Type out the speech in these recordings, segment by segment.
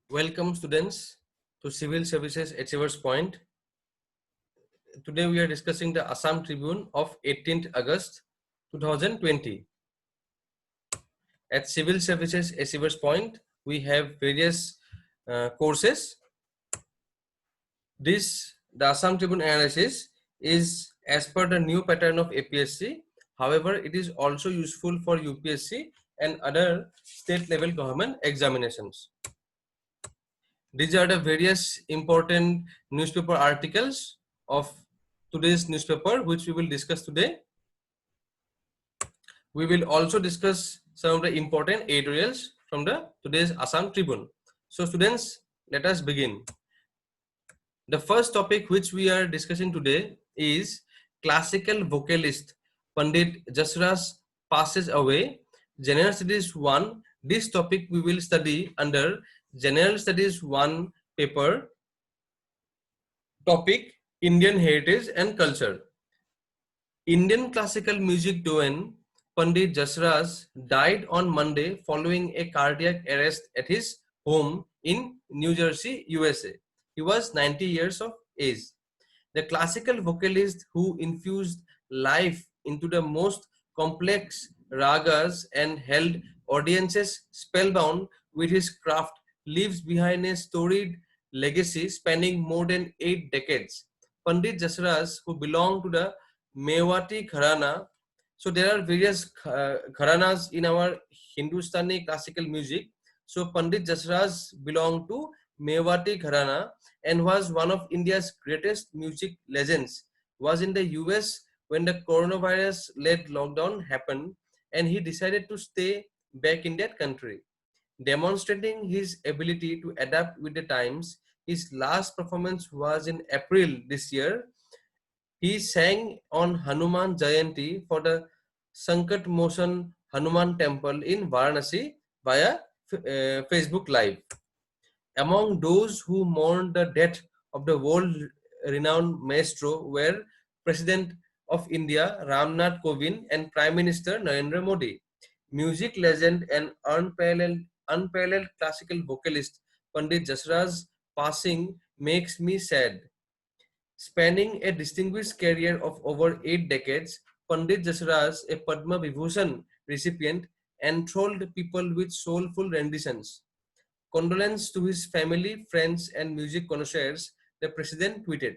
Welcome students to Civil Services Achievers Point. Today we are discussing the Assam Tribune of 18th August 2020. At Civil Services Achievers Point, we have various courses. The Assam Tribune analysis is as per the new pattern of APSC. However, it is also useful for UPSC and other state level government examinations. These are the various important newspaper articles of today's newspaper, which we will discuss today. We will also discuss some of the important editorials from the today's Assam Tribune. So students, let us begin. The first topic which we are discussing today is classical vocalist Pandit Jasraj passes away. General Studies 1. This topic we will study under General Studies 1 paper, topic Indian Heritage and Culture. Indian classical music doyen Pandit Jasraj died on Monday following a cardiac arrest at his home in New Jersey, USA. He was 90 years of age. The classical vocalist who infused life into the most complex ragas and held audiences spellbound with his craft leaves behind a storied legacy spanning more than 8 decades. Pandit Jasraj, who belonged to the Mewati Gharana, so there are various gharanas in our Hindustani classical music. So Pandit Jasraj belonged to Mewati Gharana and was one of India's greatest music legends. Was in the US when the coronavirus-led lockdown happened, and he decided to stay back in that country. Demonstrating his ability to adapt with the times, his last performance was in April this year. He sang on Hanuman Jayanti for the Sankat Motion Hanuman Temple in Varanasi via Facebook Live. Among those who mourned the death of the world-renowned maestro were President of India Ramnath Kovind and Prime Minister Narendra Modi. Music legend and unparalleled classical vocalist Pandit Jasraj's passing makes me sad. Spanning a distinguished career of over 8 decades, Pandit Jasraj, a Padma Vibhushan recipient, enthralled people with soulful renditions. Condolence to his family, friends, and music connoisseurs, the president tweeted.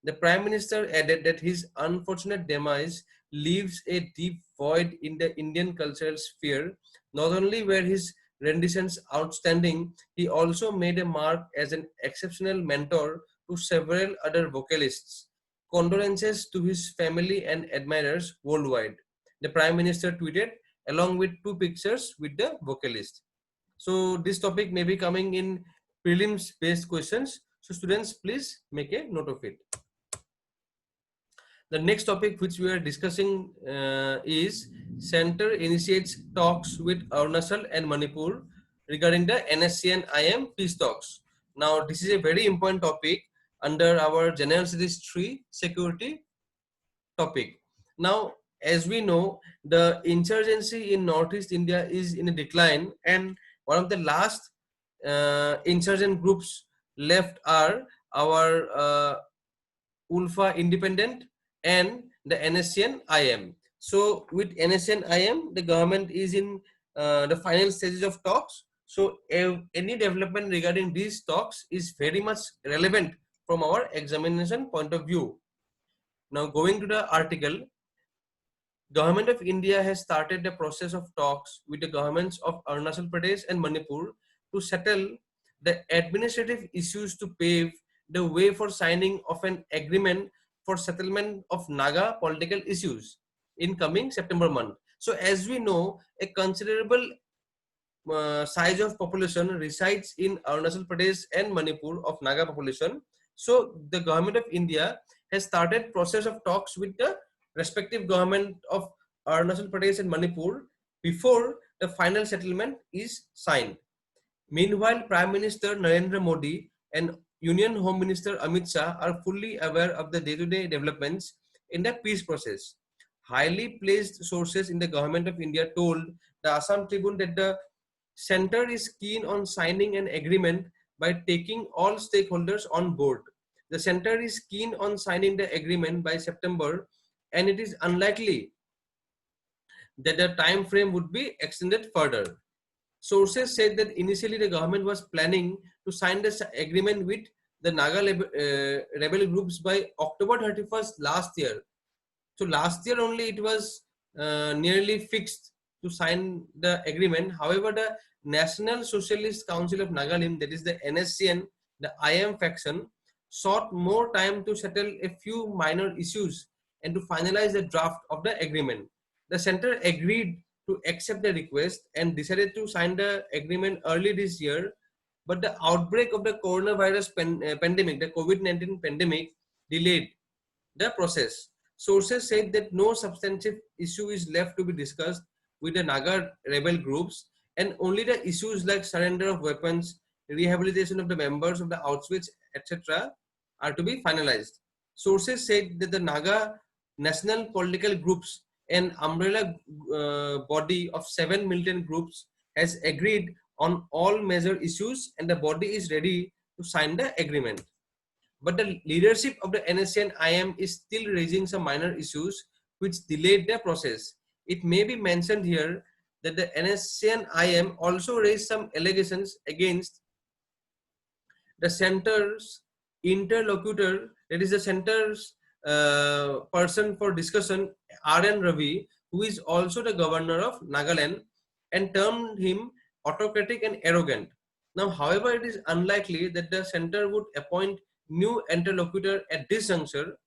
The Prime Minister added that his unfortunate demise leaves a deep void in the Indian cultural sphere. Not only were his renditions outstanding, he also made a mark as an exceptional mentor to several other vocalists. Condolences to his family and admirers worldwide, the Prime Minister tweeted, along with 2 pictures with the vocalist. So this topic may be coming in prelims based questions. So students, please make a note of it. The next topic which we are discussing is Center initiates talks with Arunachal and Manipur regarding the NSC and IM peace talks. Now this is a very important topic under our General Studies 3 security topic. Now as we know, the insurgency in Northeast India is in a decline, and one of the last insurgent groups left are our Ulfa Independent and the NSC and IM. So with NSC and IM, the government is in the final stages of talks. So any development regarding these talks is very much relevant from our examination point of view. Now going to the article, Government of India has started the process of talks with the governments of Arunachal Pradesh and Manipur to settle the administrative issues to pave the way for signing of an agreement for settlement of Naga political issues in coming September month. So as we know, a considerable size of population resides in Arunachal Pradesh and Manipur of Naga population. So the Government of India has started process of talks with the respective government of Arunachal Pradesh and Manipur before the final settlement is signed. Meanwhile, Prime Minister Narendra Modi and Union Home Minister Amit Shah are fully aware of the day-to-day developments in the peace process. Highly placed sources in the Government of India told the Assam Tribune that the center is keen on signing an agreement by taking all stakeholders on board. The center is keen on signing the agreement by September, and it is unlikely that the time frame would be extended further. Sources said that initially the government was planning to sign this agreement with the Naga rebel groups by October 31st last year. So last year only it was nearly fixed to sign the agreement. However, the National Socialist Council of Nagaland, that is the NSCN, the IM faction, sought more time to settle a few minor issues and to finalize the draft of the agreement. The center agreed to accept the request and decided to sign the agreement early this year, but the outbreak of the coronavirus pandemic, the COVID-19 pandemic, delayed the process. Sources said that no substantive issue is left to be discussed with the Naga rebel groups, and only the issues like surrender of weapons, rehabilitation of the members of the Auschwitz, etc. are to be finalized. Sources said that the Naga national political groups, an umbrella body of 7 militant groups, has agreed on all major issues, and the body is ready to sign the agreement. But the leadership of the NSCN IM is still raising some minor issues which delayed the process. It may be mentioned here that the NSCN IM also raised some allegations against the center's interlocutor, that is the center's person for discussion, R.N. Ravi, who is also the governor of Nagaland, and termed him autocratic and arrogant. Now, however, it is unlikely that the center would appoint new interlocutor at this juncture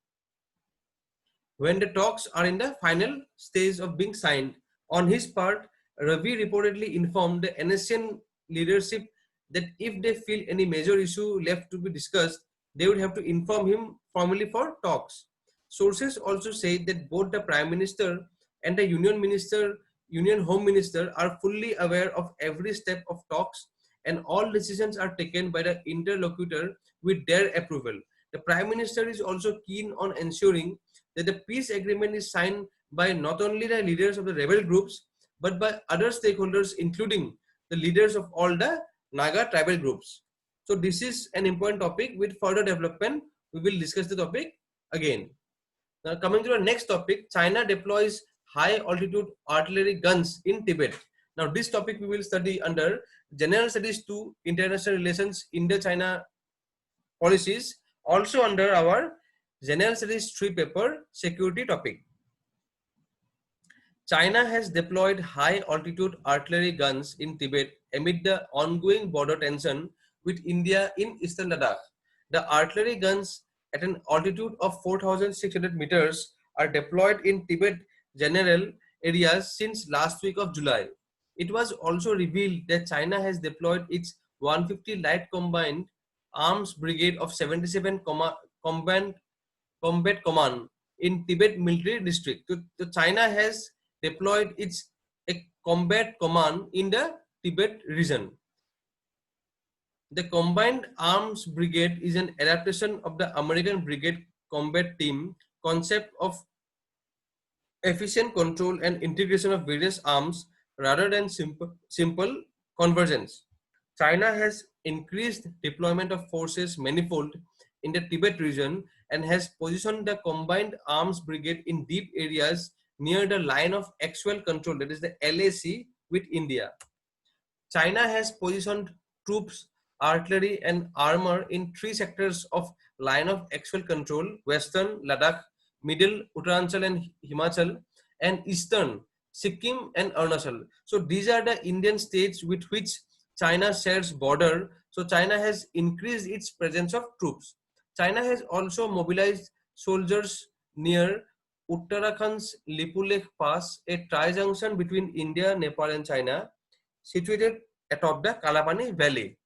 when the talks are in the final stage of being signed. On his part, Ravi reportedly informed the NSCN leadership that if they feel any major issue left to be discussed, they would have to inform him formally for talks. Sources also say that both the Prime Minister and the Union Home Minister are fully aware of every step of talks, and all decisions are taken by the interlocutor with their approval. The Prime Minister is also keen on ensuring that the peace agreement is signed by not only the leaders of the rebel groups, but by other stakeholders, including the leaders of all the Naga tribal groups. So this is an important topic. With further development, we will discuss the topic again. Now coming to the next topic, China deploys high altitude artillery guns in Tibet. Now this topic we will study under General Studies 2, International Relations, India-China Policies, also under our General Studies 3 paper, Security topic. China has deployed high altitude artillery guns in Tibet amid the ongoing border tension with India in Eastern Ladakh. The artillery guns at an altitude of 4,600 meters are deployed in Tibet general areas since last week of July. It was also revealed that China has deployed its 150 light combined arms brigade of 77 combat command in Tibet military district. So China has deployed its combat command in the Tibet region. The Combined Arms Brigade is an adaptation of the American Brigade Combat Team concept of efficient control and integration of various arms rather than simple convergence. China has increased deployment of forces manifold in the Tibet region and has positioned the Combined Arms Brigade in deep areas near the line of actual control, that is the LAC, with India. China has positioned troops, artillery and armor in 3 sectors of line of actual control: Western Ladakh, Middle Arunachal and Himachal, and Eastern Sikkim and Arunachal. So these are the Indian states with which China shares border. So China has increased its presence of troops. China has also mobilized soldiers near Uttarakhand's Lipulekh Pass, a tri-junction between India, Nepal and China, situated atop the Kalapani Valley.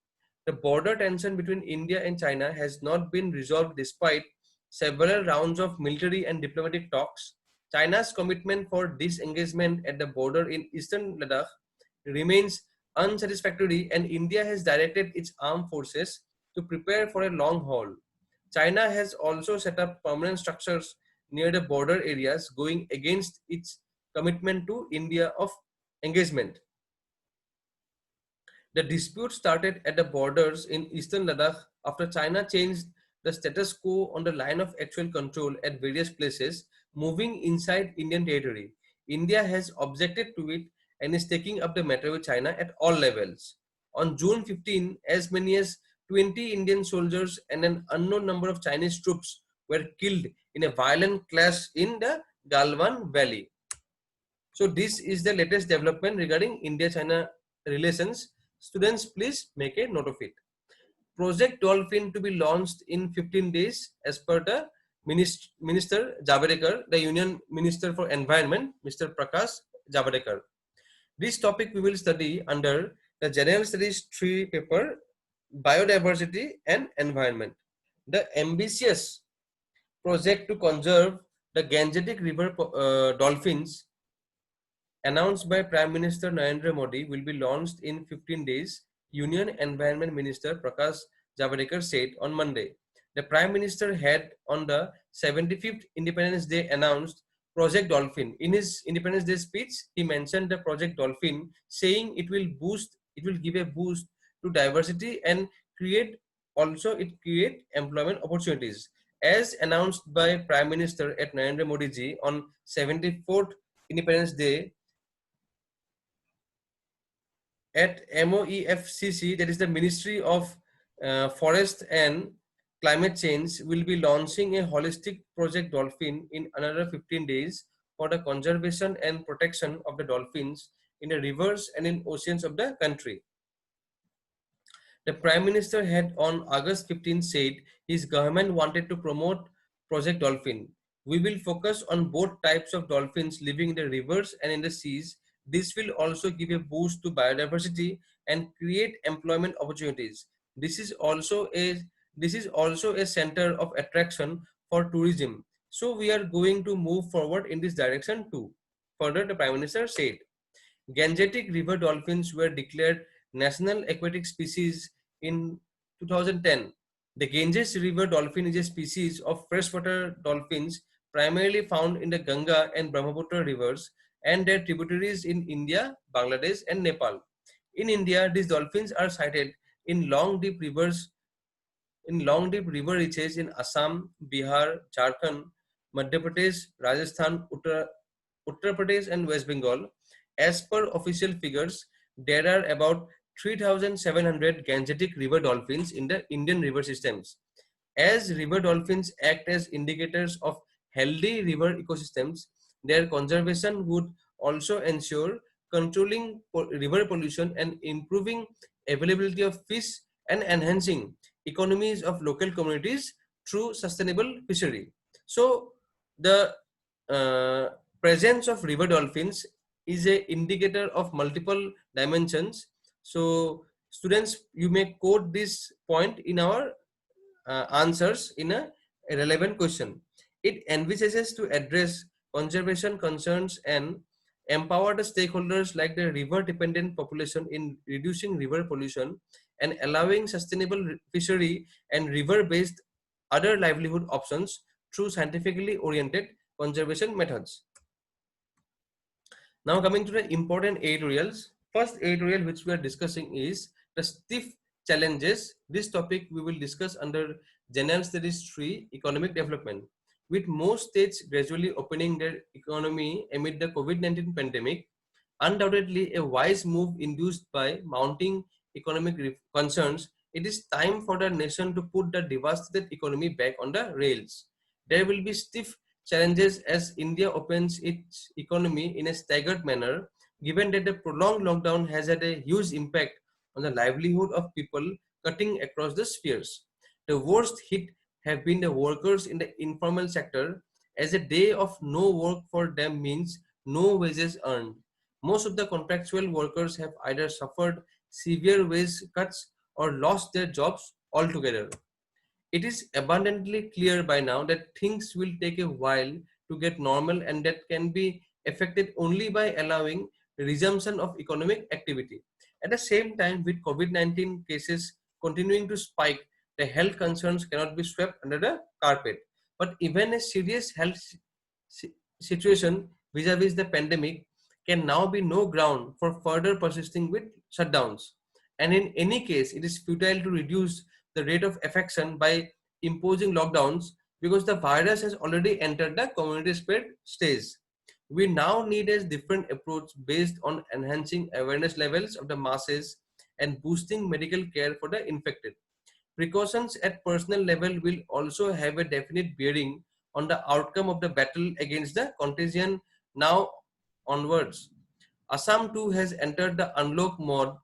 The border tension between India and China has not been resolved despite several rounds of military and diplomatic talks. China's commitment for disengagement at the border in eastern Ladakh remains unsatisfactory, and India has directed its armed forces to prepare for a long haul. China has also set up permanent structures near the border areas, going against its commitment to India of engagement. The dispute started at the borders in eastern Ladakh after China changed the status quo on the line of actual control at various places, moving inside Indian territory. India has objected to it and is taking up the matter with China at all levels. On June 15, as many as 20 Indian soldiers and an unknown number of Chinese troops were killed in a violent clash in the Galwan Valley. So this is the latest development regarding India-China relations. Students, please make a note of it. Project Dolphin to be launched in 15 days as per the Minister Javadekar, the Union Minister for Environment, Mr. Prakash Javadekar. This topic we will study under the General Studies 3 paper, Biodiversity and Environment. The ambitious project to conserve the Gangetic River dolphins announced by Prime Minister Narendra Modi will be launched in 15 days, Union Environment Minister Prakash Javadekar said on Monday. The Prime Minister had on the 75th Independence Day announced Project Dolphin. In his Independence Day speech, he mentioned the Project Dolphin, saying it will give a boost to diversity and create employment opportunities. As announced by Prime Minister at Narendra Modi ji on 74th Independence Day, at MOEFCC, that is the Ministry of Forest and Climate Change, will be launching a holistic Project Dolphin in another 15 days for the conservation and protection of the dolphins in the rivers and in oceans of the country. The Prime Minister had on August 15 said his government wanted to promote Project Dolphin. We will focus on both types of dolphins living in the rivers and in the seas. This will also give a boost to biodiversity and create employment opportunities. This is also a center of attraction for tourism. So we are going to move forward in this direction too. Further, the Prime Minister said, Gangetic river dolphins were declared national aquatic species in 2010. The Ganges river dolphin is a species of freshwater dolphins primarily found in the Ganga and Brahmaputra rivers and their tributaries in India, Bangladesh and Nepal. In India, these dolphins are sighted in long deep river reaches in Assam, Bihar, Jharkhand, Madhya Pradesh, Rajasthan, Uttar Pradesh and West Bengal. As per official figures, there are about 3,700 Gangetic river dolphins in the Indian river systems. As river dolphins act as indicators of healthy river ecosystems, their conservation would also ensure controlling river pollution and improving availability of fish and enhancing economies of local communities through sustainable fishery. So, the presence of river dolphins is an indicator of multiple dimensions. So, students, you may quote this point in our answers in a relevant question. It envisages to address conservation concerns and empower the stakeholders like the river dependent population in reducing river pollution and allowing sustainable fishery and river based other livelihood options through scientifically oriented conservation methods. Now coming to the important editorials. First editorial which we are discussing is the stiff challenges. This topic we will discuss under General Studies 3 Economic Development. With most states gradually opening their economy amid the COVID-19 pandemic, undoubtedly a wise move induced by mounting economic concerns, it is time for the nation to put the devastated economy back on the rails. There will be stiff challenges as India opens its economy in a staggered manner, given that the prolonged lockdown has had a huge impact on the livelihood of people cutting across the spheres. The worst hit have been the workers in the informal sector, as a day of no work for them means no wages earned. Most of the contractual workers have either suffered severe wage cuts or lost their jobs altogether. It is abundantly clear by now that things will take a while to get normal and that can be affected only by allowing resumption of economic activity. At the same time, with COVID-19 cases continuing to spike, the health concerns cannot be swept under the carpet. But even a serious health situation vis-a-vis the pandemic can now be no ground for further persisting with shutdowns. and in any case, it is futile to reduce the rate of infection by imposing lockdowns because the virus has already entered the community spread stage. We now need a different approach based on enhancing awareness levels of the masses and boosting medical care for the infected. Precautions at personal level will also have a definite bearing on the outcome of the battle against the contagion now onwards. Assam too has entered the unlock mode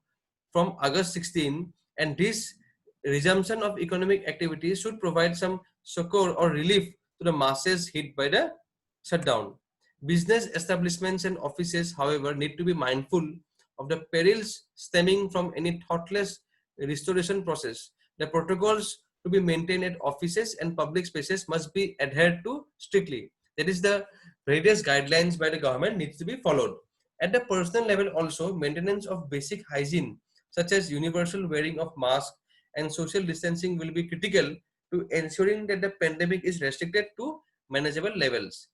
from August 16, and this resumption of economic activity should provide some succor or relief to the masses hit by the shutdown. Business establishments and offices, however, need to be mindful of the perils stemming from any thoughtless restoration process. The protocols to be maintained at offices and public spaces must be adhered to strictly. That is, the various guidelines by the government needs to be followed. At the personal level also, maintenance of basic hygiene such as universal wearing of masks and social distancing will be critical to ensuring that the pandemic is restricted to manageable levels.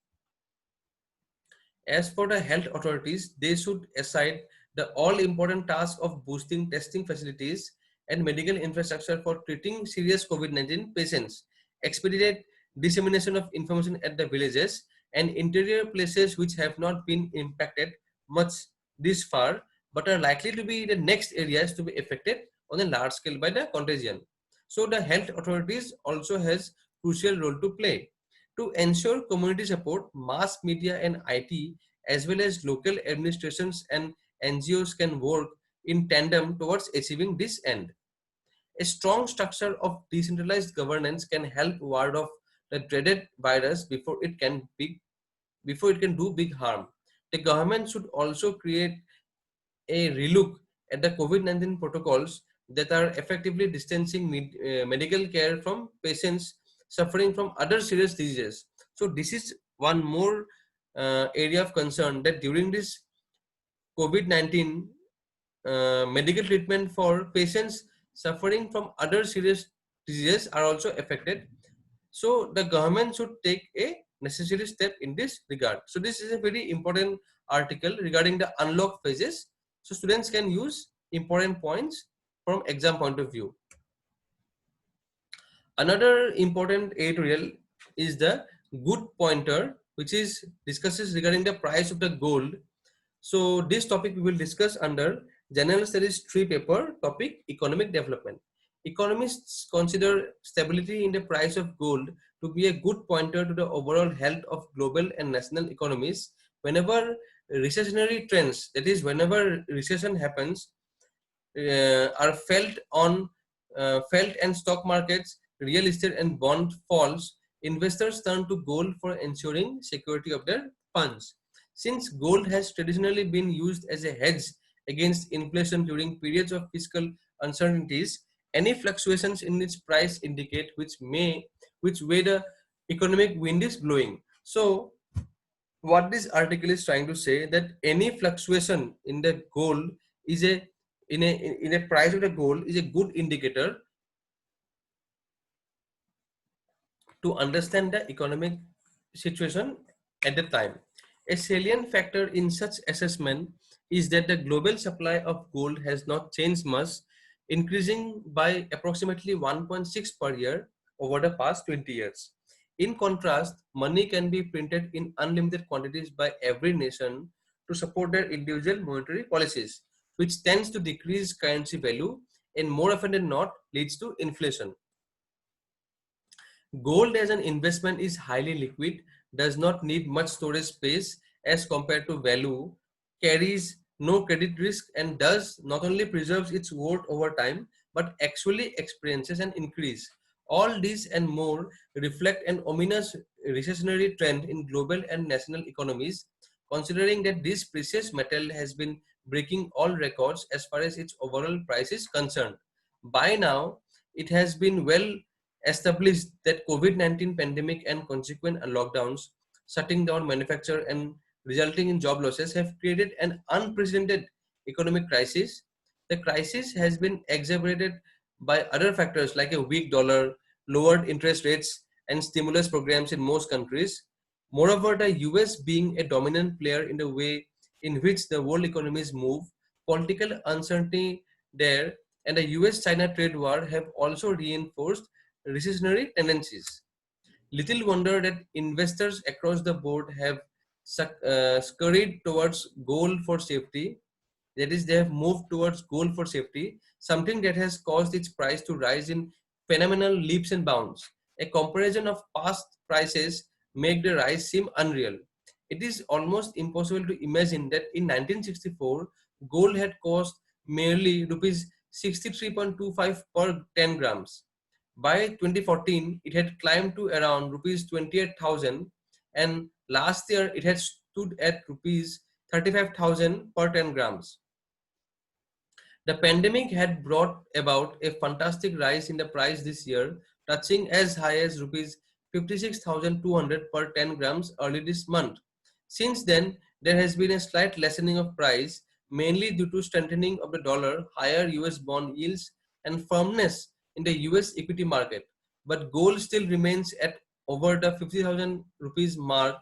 As for the health authorities, they should aside the all-important task of boosting testing facilities and medical infrastructure for treating serious COVID-19 patients, expedite dissemination of information at the villages and interior places which have not been impacted much this far, but are likely to be the next areas to be affected on a large scale by the contagion. So the health authorities also has crucial role to play. To ensure community support, mass media and IT as well as local administrations and NGOs can work in tandem towards achieving this end. A strong structure of decentralized governance can help ward off the dreaded virus before it can do big harm. The government should also create a relook at the COVID-19 protocols that are effectively distancing medical care from patients suffering from other serious diseases. So this is one more area of concern, that during this COVID-19 medical treatment for patients suffering from other serious diseases are also affected. So the government should take a necessary step in this regard. So this is a very important article regarding the unlock phases. So students can use important points from exam point of view. Another important editorial is the good pointer, which is discusses regarding the price of the gold. So this topic we will discuss under General Studies 3 paper topic economic development. Economists consider stability in the price of gold to be a good pointer to the overall health of global and national economies. Whenever recessionary trends, that is, whenever recession happens, are felt and stock markets, real estate and bond falls, investors turn to gold for ensuring security of their funds. Since gold has traditionally been used as a hedge against inflation during periods of fiscal uncertainties, any fluctuations in its price indicate which way the economic wind is blowing. So what this article is trying to say, that any fluctuation in the gold is in a price of the gold is a good indicator to understand the economic situation at the time. A salient factor in such assessment is that the global supply of gold has not changed much, increasing by approximately 1.6 per year over the past 20 years. In contrast, money can be printed in unlimited quantities by every nation to support their individual monetary policies, which tends to decrease currency value and more often than not leads to inflation. Gold as an investment is highly liquid, does not need much storage space as compared to value, carries no credit risk, and thus not only preserves its worth over time but actually experiences an increase. All these and more reflect an ominous recessionary trend in global and national economies, considering that this precious metal has been breaking all records as far as its overall price is concerned. By now, it has been well established that COVID-19 pandemic and consequent lockdowns, shutting down manufacture and resulting in job losses have created an unprecedented economic crisis. The crisis has been exacerbated by other factors like a weak dollar, lowered interest rates, and stimulus programs in most countries. Moreover, the US being a dominant player in the way in which the world economies move, political uncertainty there, and the US-China trade war have also reinforced recessionary tendencies. Little wonder that investors across the board have scurried towards gold for safety. That is, they have moved towards gold for safety, something that has caused its price to rise in phenomenal leaps and bounds. A comparison of past prices make the rise seem unreal. It is almost impossible to imagine that in 1964, gold had cost merely rupees 63.25 per 10 grams. By 2014, it had climbed to around rupees 28,000, and last year it had stood at rupees 35,000 per 10 grams. The pandemic had brought about a fantastic rise in the price this year, touching as high as rupees 56,200 per 10 grams early this month. Since then, there has been a slight lessening of price, mainly due to strengthening of the dollar, higher US bond yields, and firmness in the US equity market. But gold still remains at over the 50,000 rupees mark,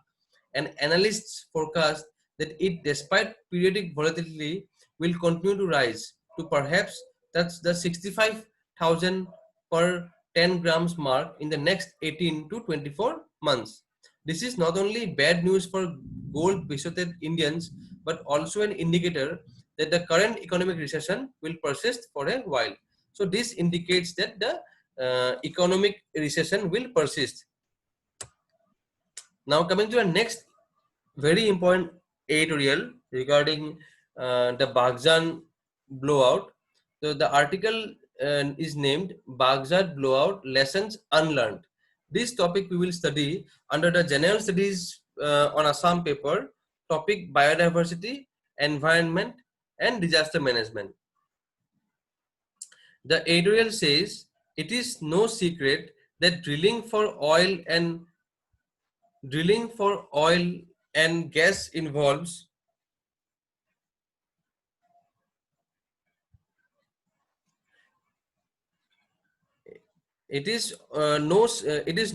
and analysts forecast that it, despite periodic volatility, will continue to rise to perhaps touch the 65,000 per 10 grams mark in the next 18 to 24 months. This is not only bad news for gold besotted Indians, but also an indicator that the current economic recession will persist for a while. So this indicates that the economic recession will persist. Now coming to the next very important editorial regarding the Baghjan blowout. So the article is named Baghjan Blowout Lessons Unlearned. This topic we will study under the General Studies on Assam paper, topic biodiversity, environment and disaster management. The editorial says, it is no secret that drilling for oil and gas involves it is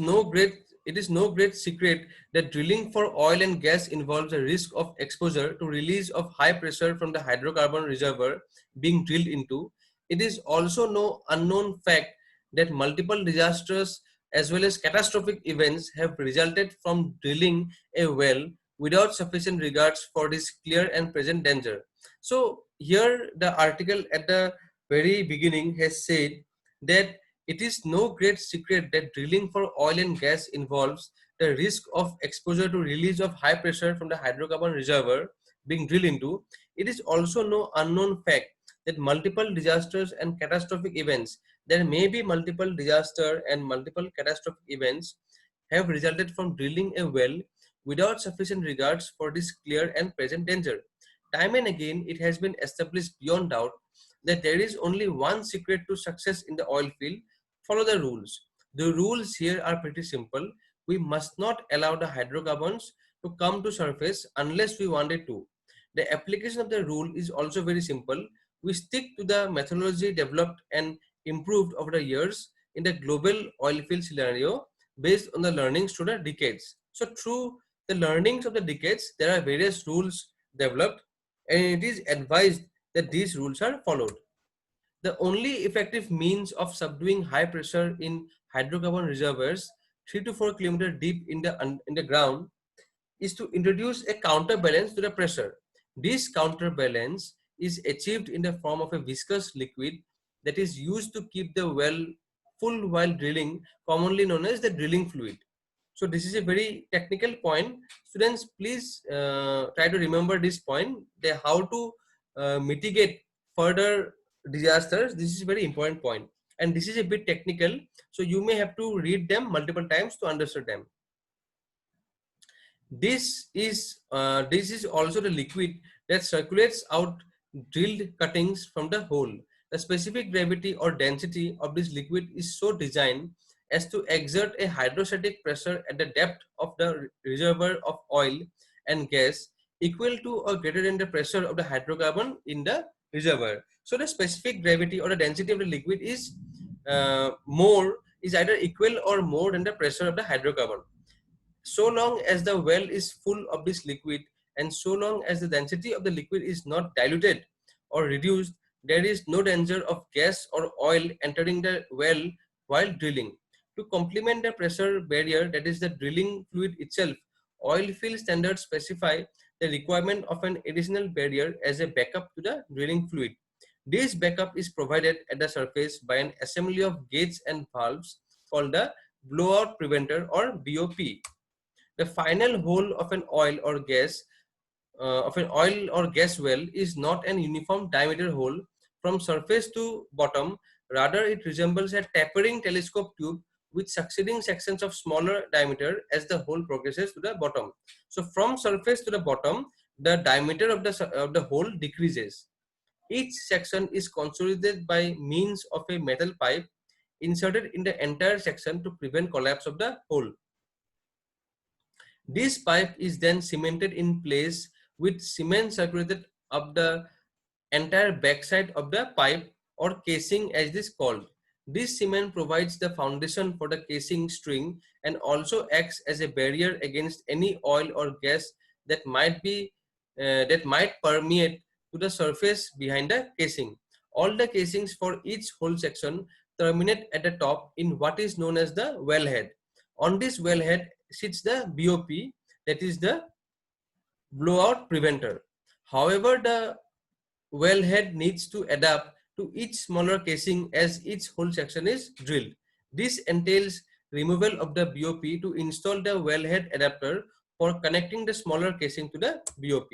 no great secret that drilling for oil and gas involves a risk of exposure to release of high pressure from the hydrocarbon reservoir being drilled into. It is also no unknown fact that multiple disastrous as well as catastrophic events have resulted from drilling a well without sufficient regards for this clear and present danger. So here the article at the very beginning has said that it is no great secret that drilling for oil and gas involves the risk of exposure to release of high pressure from the hydrocarbon reservoir being drilled into. It is also no unknown fact that multiple disasters and catastrophic events, there may be multiple disaster and multiple catastrophic events have resulted from drilling a well without sufficient regards for this clear and present danger. Time and again, it has been established beyond doubt that there is only one secret to success in the oil field. Follow the rules. The rules here are pretty simple. We must not allow the hydrocarbons to come to surface unless we want it to. The application of the rule is also very simple. We stick to the methodology developed and improved over the years in the global oil field scenario based on the learnings through the decades. So through the learnings of the decades, there are various rules developed, and it is advised that these rules are followed. The only effective means of subduing high pressure in hydrocarbon reservoirs 3 to 4 kilometers deep in the ground is to introduce a counterbalance to the pressure. This counterbalance is achieved in the form of a viscous liquid that is used to keep the well full while drilling, commonly known as the drilling fluid. So this is a very technical point. Students, please try to remember this point, how to mitigate further disasters. This is a very important point, and this is a bit technical, so you may have to read them multiple times to understand them. This is also the liquid that circulates out drilled cuttings from the hole. The specific gravity or density of this liquid is so designed as to exert a hydrostatic pressure at the depth of the reservoir of oil and gas equal to or greater than the pressure of the hydrocarbon in the reservoir. So the specific gravity or the density of the liquid is either equal or more than the pressure of the hydrocarbon. So long as the well is full of this liquid and so long as the density of the liquid is not diluted or reduced, there is no danger of gas or oil entering the well while drilling. To complement the pressure barrier, that is the drilling fluid itself, oil field standards specify the requirement of an additional barrier as a backup to the drilling fluid. This backup is provided at the surface by an assembly of gates and valves called the Blowout Preventer or BOP. The final hole of an oil or gas well is not an uniform diameter hole from surface to bottom. Rather, it resembles a tapering telescope tube with succeeding sections of smaller diameter as the hole progresses to the bottom. So from surface to the bottom, the diameter of the hole decreases. Each section is consolidated by means of a metal pipe inserted in the entire section to prevent collapse of the hole. This pipe is then cemented in place with cement circulated up the entire backside of the pipe or casing as it is called. This cement provides the foundation for the casing string and also acts as a barrier against any oil or gas that might permeate to the surface behind the casing. All the casings for each hole section terminate at the top in what is known as the wellhead. On this wellhead sits the BOP, that is the blowout preventer. However, the wellhead needs to adapt to each smaller casing as each hole section is drilled. This entails removal of the BOP to install the wellhead adapter for connecting the smaller casing to the BOP.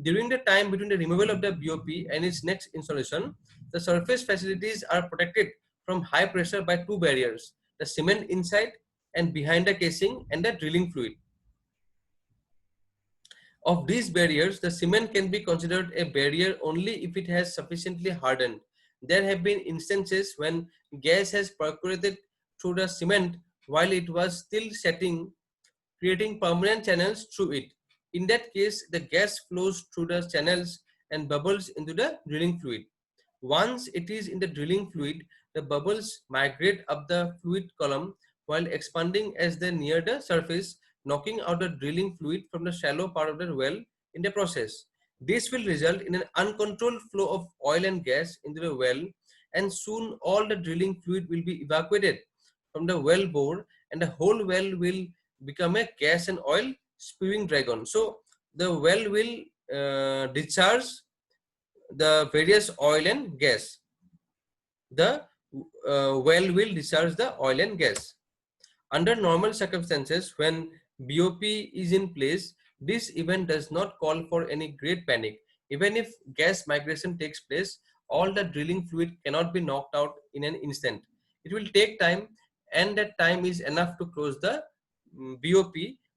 During the time between the removal of the BOP and its next installation, the surface facilities are protected from high pressure by two barriers: the cement inside and behind the casing and the drilling fluid. Of these barriers, the cement can be considered a barrier only if it has sufficiently hardened. There have been instances when gas has percolated through the cement while it was still setting, creating permanent channels through it. In that case, the gas flows through the channels and bubbles into the drilling fluid. Once it is in the drilling fluid, the bubbles migrate up the fluid column while expanding as they near the surface, knocking out the drilling fluid from the shallow part of the well in the process. This will result in an uncontrolled flow of oil and gas into the well, and soon all the drilling fluid will be evacuated from the well bore and the whole well will become a gas and oil spewing dragon. So the well will discharge the various oil and gas. The well will discharge the oil and gas. Under normal circumstances, when BOP is in place, this event does not call for any great panic. Even if gas migration takes place, all the drilling fluid cannot be knocked out in an instant. It will take time, and that time is enough to close the BOP,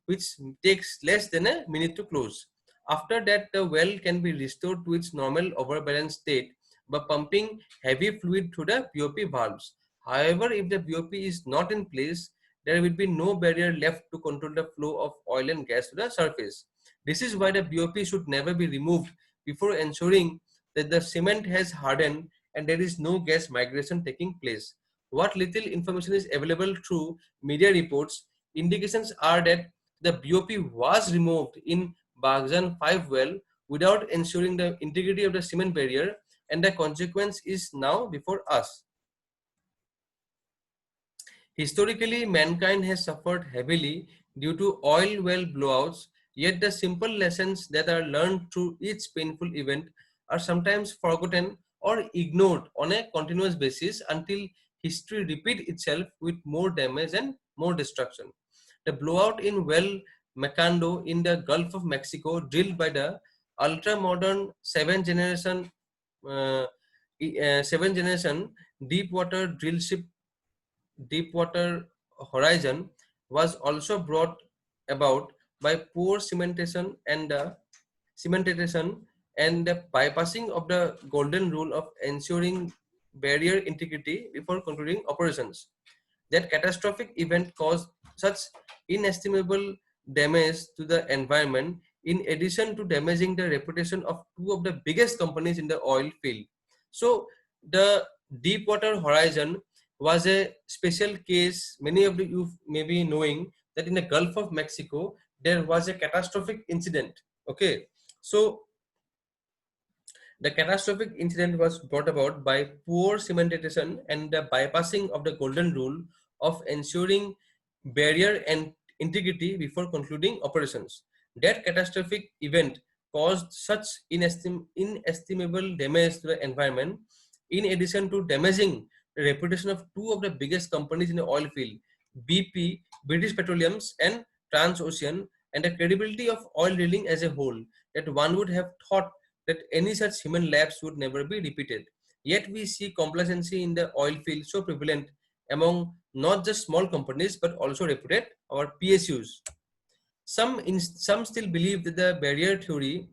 which takes less than a minute to close. After that, the well can be restored to its normal overbalanced state by pumping heavy fluid through the BOP valves. However, if the BOP is not in place, there will be no barrier left to control the flow of oil and gas to the surface. This is why the BOP should never be removed before ensuring that the cement has hardened and there is no gas migration taking place. What little information is available through media reports, indications are that the BOP was removed in Baghjan 5 well without ensuring the integrity of the cement barrier, and the consequence is now before us. Historically, mankind has suffered heavily due to oil well blowouts, yet the simple lessons that are learned through each painful event are sometimes forgotten or ignored on a continuous basis until history repeats itself with more damage and more destruction. The blowout in well Macando in the Gulf of Mexico, drilled by the ultra-modern 7th generation deep water drill ship Deepwater Horizon, was also brought about by poor cementation and the bypassing of the golden rule of ensuring barrier integrity before concluding operations. That catastrophic event caused such inestimable damage to the environment, in addition to damaging the reputation of two of the biggest companies in the oil field. So the Deepwater Horizon was a special case. Many of you may be knowing that in the Gulf of Mexico, there was a catastrophic incident. Okay, so The catastrophic incident was brought about by poor cementation and the bypassing of the golden rule of ensuring barrier and integrity before concluding operations. That catastrophic event caused such inestimable damage to the environment, in addition to damaging the reputation of two of the biggest companies in the oil field, BP, British Petroleums, and Transocean, and the credibility of oil drilling as a whole, that one would have thought that any such human lapse would never be repeated. Yet we see complacency in the oil field so prevalent among not just small companies but also reputed or PSUs. Some still believe that the barrier theory,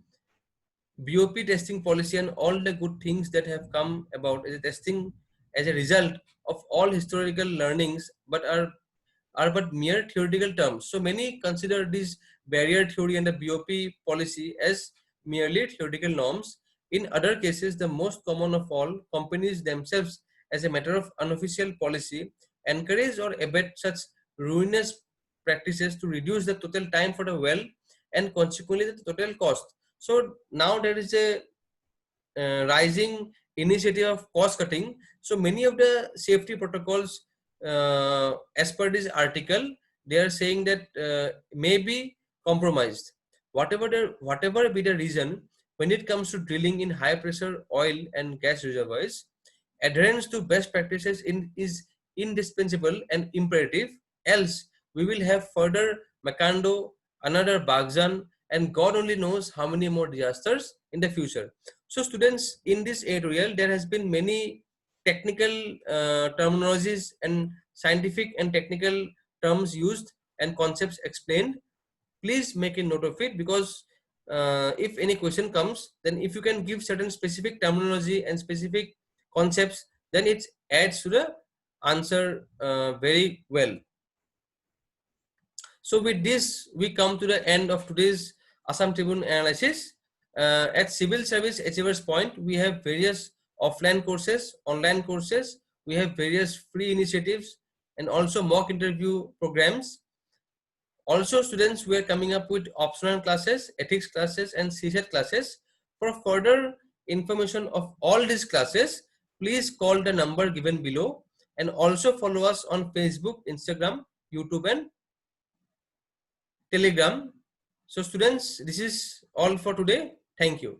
BOP testing policy, and all the good things that have come about as a testing as a result of all historical learnings, but are but mere theoretical terms. So many consider this barrier theory and the BOP policy as merely theoretical norms. In other cases, the most common of all, companies themselves, as a matter of unofficial policy, encourage or abet such ruinous practices to reduce the total time for the well and consequently the total cost. So now there is a rising initiative of cost cutting. So many of the safety protocols, as per this article, they are saying that may be compromised. Whatever be the reason, when it comes to drilling in high pressure oil and gas reservoirs, adherence to best practices is indispensable and imperative. Else, we will have further Makando, another Baghjan, and God only knows how many more disasters in the future. So students, in this editorial, there has been many technical terminologies and scientific and technical terms used and concepts explained. Please make a note of it, because if any question comes, then if you can give certain specific terminology and specific concepts, then it adds to the answer very well. So with this, we come to the end of today's Assam Tribune analysis. At Civil Service Achievers Point, we have various offline courses, online courses, we have various free initiatives, and also mock interview programs. Also, students, we are coming up with optional classes, ethics classes, and CSAP classes. For further information of all these classes, please call the number given below, and also follow us on Facebook, Instagram, YouTube, and Telegram. So students, this is all for today. Thank you.